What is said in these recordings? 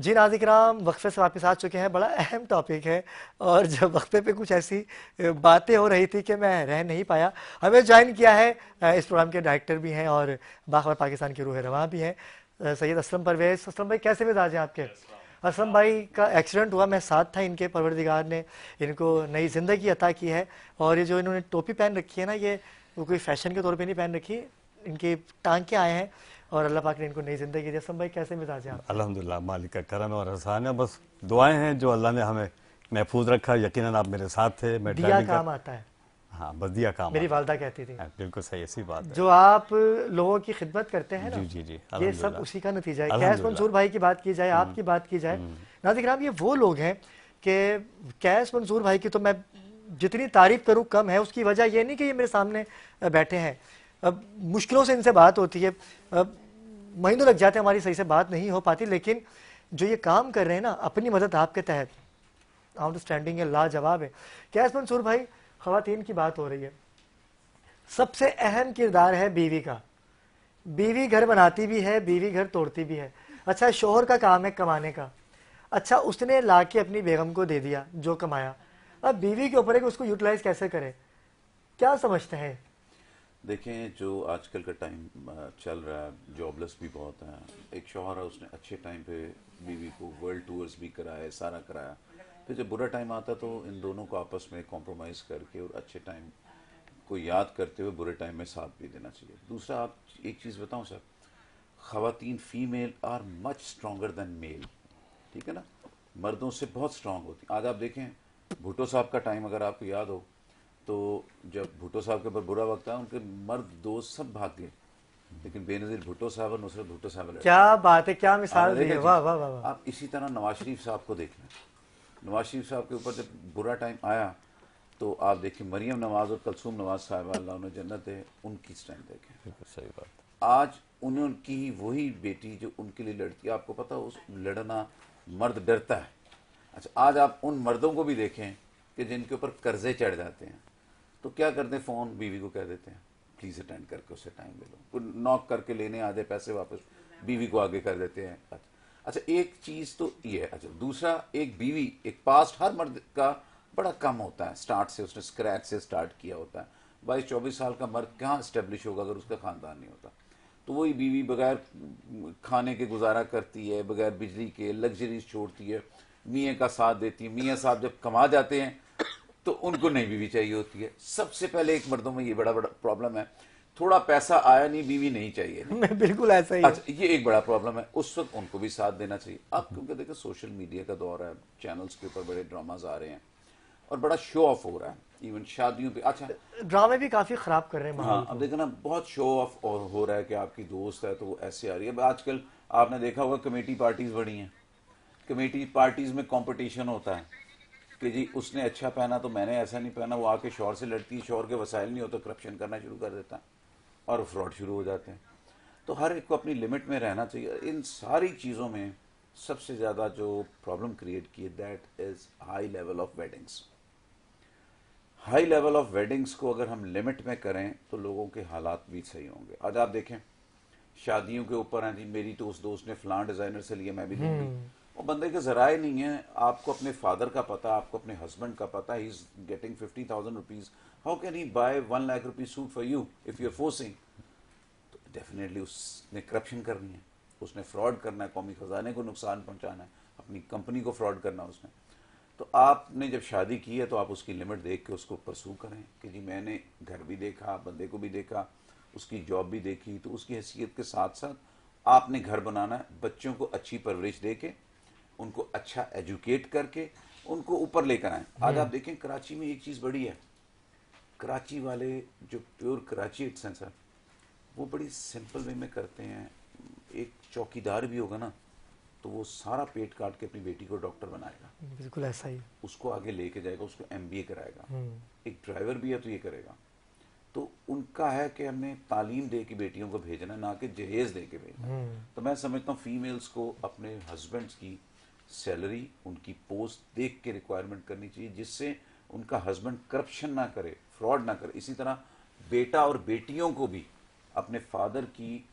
जी नाज़िर-ए-किराम, वक्फे से वापस आ चुके हैं। बड़ा अहम टॉपिक है और जब वक्फे पे कुछ ऐसी बातें हो रही थी कि मैं रह नहीं पाया। हमें ज्वाइन किया है, इस प्रोग्राम के डायरेक्टर भी हैं और बाखबर पाकिस्तान के रूह रवां भी हैं, सैयद असलम परवेज़। असलम भाई, कैसे मिजाज हैं आपके? असलम भाई का एक्सीडेंट हुआ, मैं साथ था इनके, परवरदिगार ने इनको नई ज़िंदगी अता की है। और ये जो इन्होंने टोपी पहन रखी है ना, ये वो कोई फैशन के तौर पे नहीं पहन रखी, इनकी टांके आए हैं और अल्लाह पाक ने इनको नई ज़िंदगी दी। असलम भाई, कैसे मिजाज हैं आपके? अल्हम्दुलिल्लाह, मालिक का करम और एहसान है। बस दुआएं हैं जो अल्लाह ने हमें महफूज रखा। यकीनन आप मेरे साथ थे, मैं दिया ड्राइविंग कर। काम आता है, हाँ, बस दिया काम मेरी आता वालदा कहती थी। है। बिल्कुल सही, ऐसी बात है। जो आप लोगों की खिदमत करते हैं ना, जी जी जी, ये सब अल्हम्दुलिल्लाह। उसी का नतीजा है। कैस अल्हम्दुलिल्लाह। मंसूर भाई की बात की जाए, आपकी बात की जाए, नाज़िर-ए-किराम, ये वो लोग हैं कि कैस मंसूर भाई की तो मैं जितनी तारीफ करूं कम है। उसकी वजह ये नहीं कि ये मेरे सामने बैठे हैं, अब मुश्किलों से इनसे बात होती है, अब महीनों लग जाते हैं, हमारी सही से बात नहीं हो पाती, लेकिन जो ये काम कर रहे हैं ना अपनी मदद आपके तहत, आउटस्टैंडिंग है, लाजवाब है। कैस मंसूर भाई, खवातीन की बात हो रही है, सबसे अहम किरदार है बीवी का। बीवी घर बनाती भी है, बीवी घर तोड़ती भी है। अच्छा, शोहर का काम है कमाने का। अच्छा, उसने लाके अपनी बेगम को दे दिया जो कमाया, अब बीवी के ऊपर है कि उसको यूटिलाइज कैसे करे। क्या समझते हैं? देखें, जो आजकल का टाइम चल रहा है, जॉबलेस भी बहुत है। एक शौहर है, उसने अच्छे टाइम पे बीवी को वर्ल्ड टूर्स भी कराए, सारा कराया। फिर जब बुरा टाइम आता तो इन दोनों को आपस में कॉम्प्रोमाइज़ करके और अच्छे टाइम को याद करते हुए बुरे टाइम में साथ भी देना चाहिए। दूसरा, आप एक चीज़ बताऊं सर, ख़वातीन female are much stronger than male, ठीक है ना, मर्दों से बहुत स्ट्रांग होती। आज आप देखें, भुट्टो साहब का टाइम अगर आपको याद हो, तो जब भुट्टो साहब के ऊपर बुरा वक्त आया, उनके मर्द दोस्त सब भाग गए, लेकिन बेनज़ीर भुट्टो साहब और नुसरत भुट्टो साहब लड़ते क्या रहे। बात है, क्या आपने मिसाल दी देखा है, वाह चीज़। वाह वाह वाह। आप इसी तरह नवाज शरीफ साहब को देख लें। नवाज शरीफ साहब के ऊपर जब बुरा टाइम आया, तो आप देखिए मरियम नवाज और कलसूम नवाज साहब, अल्लाह उन्हें जन्नत है, उनकी स्ट्रेंथ देखें। बिल्कुल सही बात। आज उनकी वही बेटी जो उनके लिए लड़ती है, आपको पता, उस लड़ना मर्द डरता है। अच्छा, आज आप उन मर्दों को भी देखें कि जिनके ऊपर कर्जे चढ़ जाते हैं, तो क्या करते हैं, फ़ोन बीवी को कह देते हैं प्लीज़ अटेंड करके उससे टाइम ले लो, कोई नॉक करके लेने आधे पैसे वापस बीवी को आगे कर देते हैं। अच्छा, एक चीज़ तो ये है। अच्छा, दूसरा, एक बीवी, एक पास्ट हर मर्द का बड़ा कम होता है, स्टार्ट से उसने स्क्रैच से स्टार्ट किया होता है। 22-24 साल का मर्द कहाँ इस्टेब्लिश होगा अगर उसका ख़ानदान नहीं होता। तो वही बीवी बगैर खाने के गुजारा करती है, बगैर बिजली के लग्जरीज छोड़ती है, मियाँ का साथ देती है। मियाँ साहब जब कमा जाते हैं तो उनको नई बीवी चाहिए होती है। सबसे पहले एक मर्दों में ये बड़ा बड़ा प्रॉब्लम है, थोड़ा पैसा आया नहीं, बीवी नहीं चाहिए नहीं। मैं बिल्कुल ऐसा ही हूँ। अच्छा, ये एक बड़ा प्रॉब्लम है, उस वक्त उनको भी साथ देना चाहिए। अब क्योंकि देखो सोशल मीडिया का दौर है, चैनल्स के ऊपर बड़े ड्रामाज आ रहे हैं और बड़ा शो ऑफ हो रहा है, इवन शादियों पे। अच्छा, ड्रामे भी काफी खराब कर रहे हैं हाँ, माहौल अब को। देखो ना, बहुत शो ऑफ और हो रहा है कि आपकी दोस्त है तो वो ऐसे आ रही है। अब आजकल आपने देखा होगा कमेटी पार्टीज बड़ी हैं, कमेटी पार्टीज में कंपटीशन होता है कि जी उसने अच्छा पहना तो मैंने ऐसा नहीं पहना। वो आके शौहर से लड़ती है, शौहर के वसाइल नहीं होता, करप्शन करना शुरू कर देता है और फ्रॉड शुरू हो जाते हैं। तो हर एक को अपनी लिमिट में रहना चाहिए। इन सारी चीज़ों में सबसे ज़्यादा जो प्रॉब्लम क्रिएट की है, that is high level of weddings. High level of weddings को अगर हम लिमिट में करें तो लोगों के हालात भी सही होंगे। आज आप देखें, शादियों के ऊपर हैं जी, मेरी तो उस दोस्त ने फलां डिज़ाइनर से लिया, मैं भी लूँगी। वो बंदे के ज़राए नहीं है। आपको अपने फादर का पता, आपको अपने हस्बैंड का पता, he is getting 50,000 rupees, how can he buy 1 lakh rupees suit for you if you are forcing. तो डेफिनेटली उसने करप्शन करनी है, उसने फ्रॉड करना है, कौमी ख़जाने को नुकसान पहुँचाना है, अपनी कंपनी को फ्रॉड करना है उसने। तो आपने जब शादी की है तो आप उसकी लिमिट देख के उसको परसू करें कि जी मैंने घर भी देखा, बंदे को भी देखा, उसकी जॉब भी देखी, तो उसकी हैसियत के साथ साथ आपने घर बनाना है, बच्चों को अच्छी परवरिश दे के, उनको अच्छा एजुकेट करके उनको ऊपर लेकर आए। आज आप देखें कराची में एक चीज़ बड़ी है, कराची वाले जो प्योर कराचीट्स हैं सर, वो बड़ी सिंपल वे में करते हैं। एक चौकीदार भी होगा ना, तो वो सारा पेट काट के अपनी बेटी को डॉक्टर बनाएगा, बिल्कुल ऐसा ही। उसको आगे लेके जाएगा, उसको एमबीए कराएगा। एक ड्राइवर भी है तो ये करेगा। तो उनका है कि हमने तालीम दे के बेटियों को भेजना, ना कि जहेज दे के भेजना। तो मैं समझता हूँ फीमेल्स को अपने हस्बैंड्स की सैलरी, उनकी पोस्ट देख के रिक्वायरमेंट करनी चाहिए, जिससे उनका हस्बैंड करप्शन ना करे, फ्रॉड ना करे। इसी तरह बेटा और बेटियों को भी अपने फादर की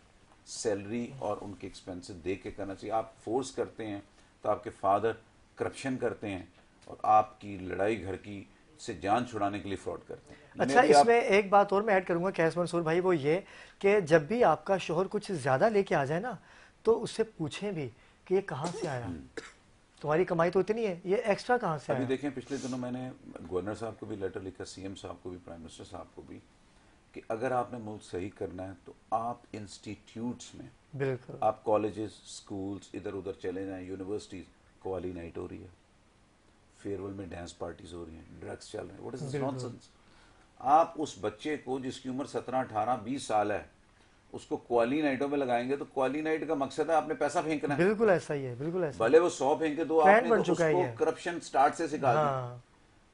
सैलरी और उनके एक्सपेंसेस देख के करना चाहिए। आप फोर्स करते हैं तो आपके फादर करप्शन करते हैं और आपकी लड़ाई घर की से जान छुड़ाने के लिए फ्रॉड करते हैं। अच्छा, इसमें एक बात और मैं ऐड करूंगा कैस मंसूर भाई, वो ये कि जब भी आपका शोहर कुछ ज़्यादा लेके आ जाए ना, तो उससे पूछें भी कि ये कहाँ से आया, तुम्हारी कमाई तो इतनी है, ये एक्स्ट्रा कहाँ से अभी आया। देखें, पिछले दिनों मैंने गवर्नर साहब को भी लेटर लिखा, सीएम साहब को भी, प्राइम मिनिस्टर साहब को भी, कि अगर आपने मुल्क सही करना है तो आप इंस्टीट्यूट्स में, बिल्कुल, आप कॉलेजेस, स्कूल्स, इधर उधर चले जाएं, यूनिवर्सिटीज, कवाली नाइट हो रही है, फेयरवेल में डांस पार्टीज हो रही हैं, ड्रग्स चल रहे हैं, व्हाट इज दिस नॉनसेंस। आप उस बच्चे को जिसकी उम्र 17, 18, 20 साल है, उसको क्वाली नाइटों में लगाएंगे तो क्वाली नाइट का मकसद है आपने पैसा फेंकना है। बिल्कुल ऐसा ही है, बिल्कुल ऐसा। भले वो 100 फेंके दो, ट्रेंड आपने बन तो चुका है उसको ये। करप्शन स्टार्ट से सिखा दिया। हाँ,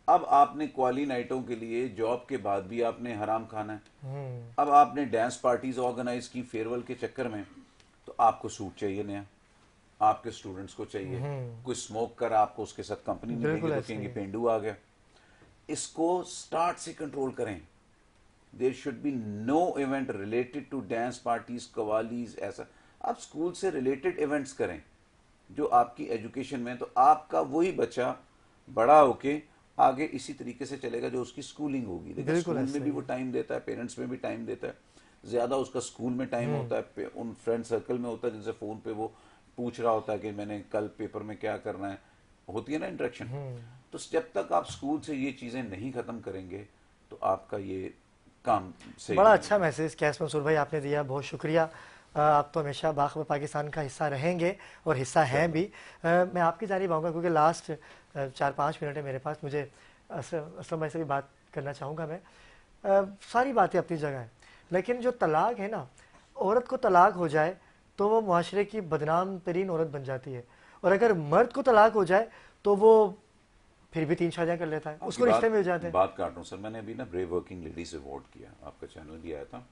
अब आपने क्वाली नाइटों के लिए जॉब के बाद भी आपने हराम खाना है। अब आपने डांस पार्टीज ऑर्गेनाइज की फेयरवेल के चक्कर में, तो आपको सूट चाहिए नया, आपके स्टूडेंट्स को चाहिए, कोई स्मोक कर आपको उसके साथ कंपनी नहीं बिल्कुल देगी तो ऐसे कहेंगे ही। पेंडू आ गया। इसको स्टार्ट से कंट्रोल करें। There should be no event related to dance parties, qawwalis, ऐसा। आप स्कूल से रिलेटेड इवेंट्स करें जो आपकी एजुकेशन में, तो आपका वही बच्चा बड़ा होके आगे इसी तरीके से चलेगा जो उसकी स्कूलिंग होगी। देखिए, बिल्कुल स्कूल ऐसा में भी ही वो टाइम देता है, पेरेंट्स में भी टाइम देता है, ज्यादा उसका स्कूल में टाइम होता है, उन फ्रेंड सर्कल में होता है जिनसे फोन पे वो पूछ रहा होता है कि मैंने कल पेपर में क्या करना है, होती है ना इंटरेक्शन। तो जब तक आप स्कूल से ये चीजें नहीं खत्म करेंगे तो आपका ये काम सही बड़ा नहीं अच्छा मैसेज कैस मंसूर भाई आपने दिया, बहुत शुक्रिया। आप तो हमेशा बाखबर पाकिस्तान का हिस्सा रहेंगे और हिस्सा हैं भी। मैं आपकी जानिब आऊँगा क्योंकि लास्ट 4-5 मिनट है मेरे पास, मुझे असलम भाई से भी बात करना चाहूँगा मैं। सारी बातें अपनी जगह हैं, लेकिन जो तलाक है ना, औरत को तलाक हो जाए तो वो मुआशरे की बदनाम तरीन औरत बन जाती है, और अगर मर्द को तलाक हो जाए तो वो फिर भी 3 शादियाँ कर लेता है, आपकी उसको रिश्ते मिल जाते हैं। बात काट रहा हूँ सर, मैंने अभी ना ब्रेव वर्किंग लेडीज अवार्ड किया, आपका चैनल भी आया था,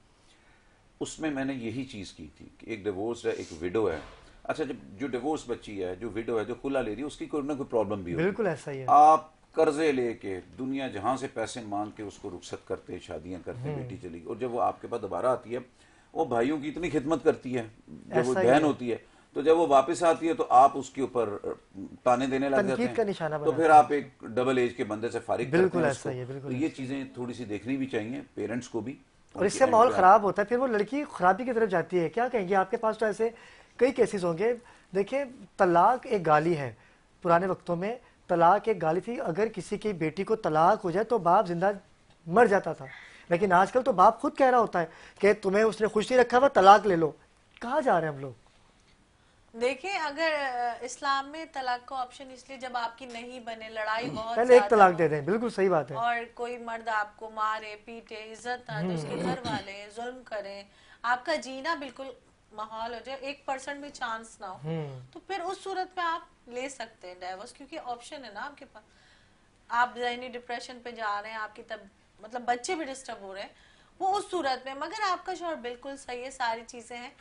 उसमें मैंने यही चीज की थी कि एक डिवोर्स है, एक विडो है। अच्छा, जब जो डिवोर्स बच्ची है, जो विडो है, जो खुला ले रही है, उसकी कोई ना कोई प्रॉब्लम भी होगी। बिल्कुल ऐसा ही है। आप कर्जे लेके दुनिया जहां से पैसे मांग के उसको रुखसत करते, शादियां करते, बेटी चली गई, और जब वो आपके पास दोबारा आती है, वो भाइयों की इतनी खिदमत करती है, जब वो ऐसा ही बहन है। होती है, तो जब वो वापस आती है तो आप उसके ऊपर ताने देने लग जाते तनकीद का हैं, निशाना तो बनाते फिर हैं। आप एक डबल एज के बंदे से फारिग करते बिल्कुल हैं ऐसा ही है, उसको। बिल्कुल तो ये चीजें थोड़ी सी देखनी भी चाहिए पेरेंट्स को भी, और इससे माहौल ख़राब होता है, फिर वो लड़की खराबी की तरफ जाती है। क्या कहेंगे, आपके पास तो ऐसे कई केसेस होंगे। देखिए, तलाक एक गाली है, पुराने वक्तों में तलाक एक गाली थी। अगर किसी की बेटी को तलाक हो जाए तो बाप जिंदा मर जाता था, लेकिन आजकल तो बाप खुद कह रहा होता है कि तुम्हें उसने खुश नहीं रखा हुआ, तलाक ले लो। कहाँ जा रहे हैं हम लोग। देखिए, अगर इस्लाम में तलाक का ऑप्शन इसलिए जब आपकी नहीं बने, लड़ाई बहुत पहले एक ज्यादा तलाक हो, दे दें, बिल्कुल सही बात है। और कोई मर्द आपको मारे पीटे, इज्जत ना दे, उसके घर वाले जुल्म करें, आपका जीना बिल्कुल माहौल हो जाए, 1% भी चांस ना हो, तो फिर उस सूरत में आप ले सकते हैं डाइवोर्स, क्योंकि ऑप्शन है ना आपके पास। आप ज़हनी डिप्रेशन पे जा रहे हैं, आपकी तब मतलब बच्चे भी डिस्टर्ब हो रहे हैं, वो उस सूरत में, मगर आपका शौहर बिल्कुल सही है, सारी चीजें हैं,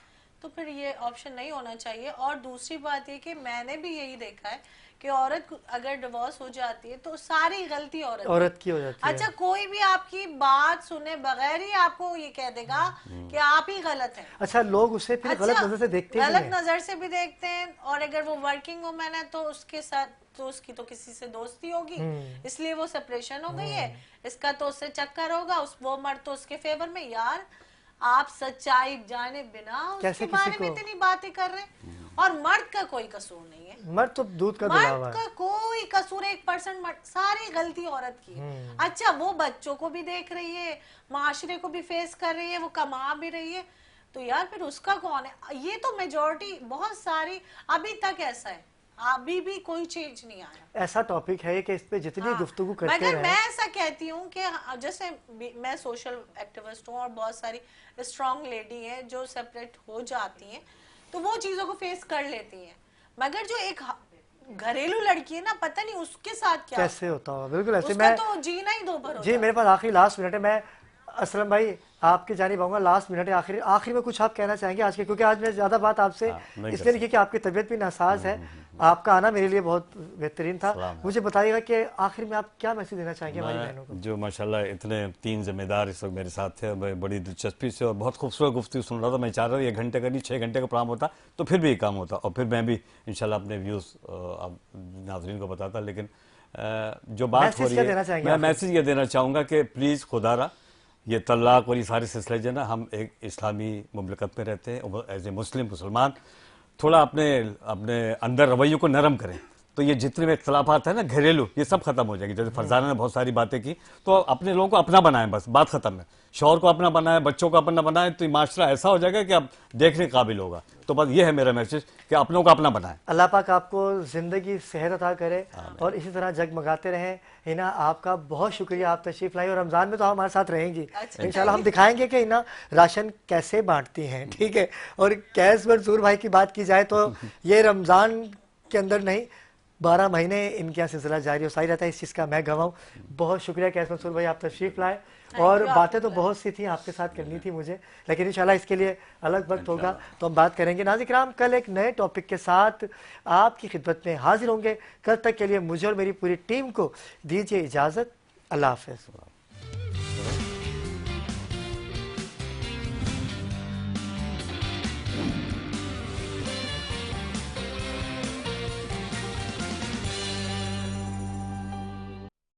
तो फिर ये ऑप्शन नहीं होना चाहिए। और दूसरी बात ये कि मैंने भी यही देखा है कि औरत अगर डिवोर्स हो जाती है तो सारी गलती औरत की हो जाती है। अच्छा, कोई भी आपकी बात सुने बगैर ही आपको ये कह देगा कि आप ही गलत हैं। अच्छा, लोग उसे फिर गलत अच्छा, नजर से देखते भी गलत हैं। नजर से भी देखते हैं, और अगर वो वर्किंग वुमेन है तो उसके साथ तो उसकी तो किसी से दोस्ती होगी, इसलिए वो सेपरेशन हो गई है, इसका तो उससे चक्कर होगा, उस वो मर्द तो उसके फेवर में। यार, आप सच्चाई जाने बिना उसके बारे में इतनी बातें कर रहे हैं, और मर्द का कोई कसूर नहीं है। मर्द तो दूध का धुला हुआ मर्द है। का कोई कसूर 1% मर्द, सारी गलती औरत की है। अच्छा, वो बच्चों को भी देख रही है, माशरे को भी फेस कर रही है, वो कमा भी रही है, तो यार फिर उसका कौन है। ये तो मेजोरिटी बहुत सारी अभी तक ऐसा है, अभी भी कोई चेंज नहीं आया। ऐसा टॉपिक है कि इस पे जितनी गुफ्तगू करते मगर रहे। मैं ऐसा कहती हूँ कि जैसे मैं सोशल एक्टिविस्ट हूँ और बहुत सारी स्ट्रांग लेडी हैं जो सेपरेट हो जाती हैं, तो वो चीजों को फेस कर लेती हैं, मगर जो एक घरेलू लड़की है ना, पता नहीं उसके साथ क्या कैसे होता होगा। बिल्कुल ऐसे। उसका तो जीना ही दो भर होता जी, मेरे पास आखिरी लास्ट मिनट है, मैं असलम भाई आपकी जानिब आऊंगा। लास्ट मिनट है, आखिरी में कुछ आप कहना चाहेंगे आज के, क्योंकि आज मैं ज्यादा बात आपसे इसलिए नहीं की कि आपकी तबीयत भी नासाज है, आपका आना मेरे लिए बहुत बेहतरीन था। सलाम है। मुझे बताइएगा कि आखिर में आप क्या मैसेज देना चाहेंगे हमारी बहनों को? जो माशाल्लाह इतने 3 जिम्मेदार इस वक्त मेरे साथ थे, मैं बड़ी दिलचस्पी से और बहुत खूबसूरत गुफ्तगू सुन रहा था। मैं चाह रहा हूँ 1 घंटे का नहीं 6 घंटे का प्रोग्राम होता तो फिर भी ये काम होता और फिर मैं भी इंशाल्लाह अपने व्यूज़ आप नाज़रीन को बताता। लेकिन जो बात हो मैसेज रही क्या देना चाहेंगे मैं आखिर? मैसेज ये देना चाहूँगा कि प्लीज़ खुदारा ये तलाक और ये सारे सिलसिले जो है ना, हम एक इस्लामी मुमलकत में रहते हैं, एज ए मुसलमान थोड़ा अपने अपने अंदर रवैये को नरम करें तो ये जितने भी इख्तलाफात है ना घरेलू, ये सब खत्म हो जाएंगे। जैसे फरजाना ने बहुत सारी बातें की, तो अपने लोगों को अपना बनाएं, बस बात खत्म है। शौहर को अपना बनाएं, बच्चों को अपना बनाएं, तो ये माशरा ऐसा हो जाएगा कि अब देखने काबिल होगा। तो बस ये है मेरा मैसेज कि अपनों को अपना बनाएं। अल्लाह पाक आपको ज़िंदगी सेहत अता करे और इसी तरह जगमगाते रहें। हिना, आपका बहुत शुक्रिया, आप तशरीफ़ लाई और रमज़ान में तो हमारे साथ रहेंगी। अच्छा। इंशाल्लाह हम दिखाएंगे कि हिना राशन कैसे बांटती हैं, ठीक है। और कैस मंसूर भाई की बात की जाए तो ये रमज़ान के अंदर नहीं, 12 महीने इनके यहाँ सिलसिला जारी और सारी रहता है, इस चीज़ का मैं गवाह हूँ। बहुत शुक्रिया कैस मंसूर भाई, आप तशरीफ़ लाए और बातें तो बहुत सी थी आपके साथ करनी थी मुझे, लेकिन इंशाल्लाह इसके लिए अलग वक्त होगा तो हम बात करेंगे। नाज़रीन, कल एक नए टॉपिक के साथ आपकी खिदमत में हाजिर होंगे। कल तक के लिए मुझे और मेरी पूरी टीम को दीजिए इजाज़त। अल्लाह हाफ़िज़।